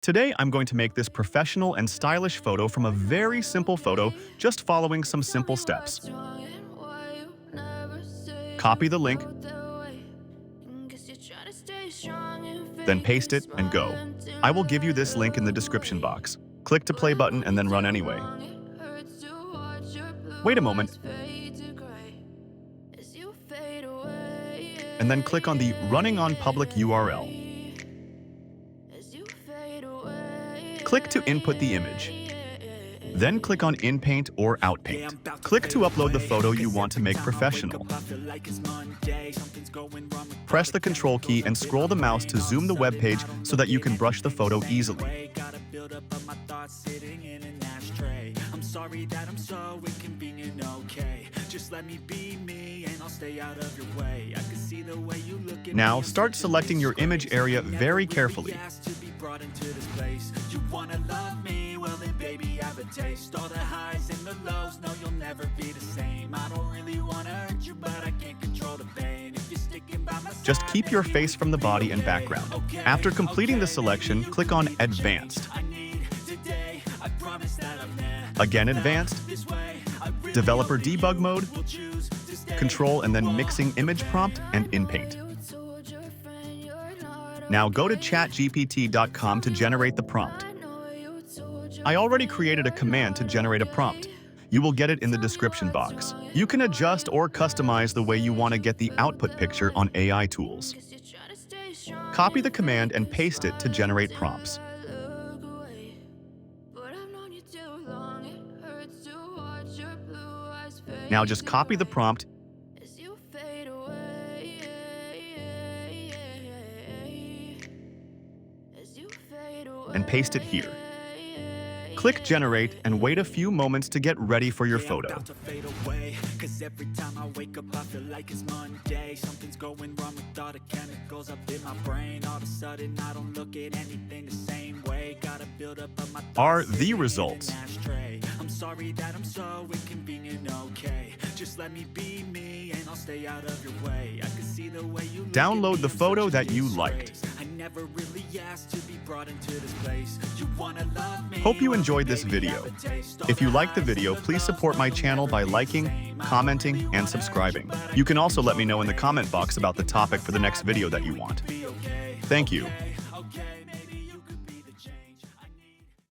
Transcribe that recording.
Today, I'm going to make this professional and stylish photo from a very simple photo, just following some simple steps. Copy the link, then paste it and go. I will give you this link in the description box. Click to play button and then run anyway. Wait a moment, and then click on the Running on Public URL. Click to input the image. Then click on InPaint or OutPaint. Click to upload the photo you want to make professional. Press the Control key and scroll the mouse to zoom the web page so that you can brush the photo easily. I'm sorry that I'm so inconvenient, okay? Just let me be me and I'll stay out of your way. I can see the way you look at Now start selecting your image area very carefully. You wanna love me? Well then baby, have a taste. All the highs and the lows, no you'll never be the same. I don't really wanna hurt you, but I can't control the pain. If you're sticking by my side, just keep your face from the body and background. After completing the selection, click on Advanced. Again, Advanced, Developer Debug Mode, Control and then Mixing Image Prompt and InPaint. Now go to Chatgpt.com to generate the prompt. I already created a command to generate a prompt. You will get it in the description box. You can adjust or customize the way you want to get the output picture on AI tools. Copy the command and paste it to generate prompts. Now just copy the prompt and paste it here. Click Generate and wait a few moments to get ready for your photo. Every time I wake up, I feel like it's Monday. Something's going wrong with all the chemicals up in my brain. All of a sudden, I don't look at anything the same way. Gotta build up of my are the results. I'm sorry that I'm so inconvenient, okay? Just let me be me and I'll stay out of your way. I can see the way you download the photo that you liked. I never really asked to be brought into this place. You wanna love me? Hope you enjoyed this video. If you liked the video, please support my channel by liking, commenting, and subscribing. You can also let me know in the comment box about the topic for the next video that you want. Thank you.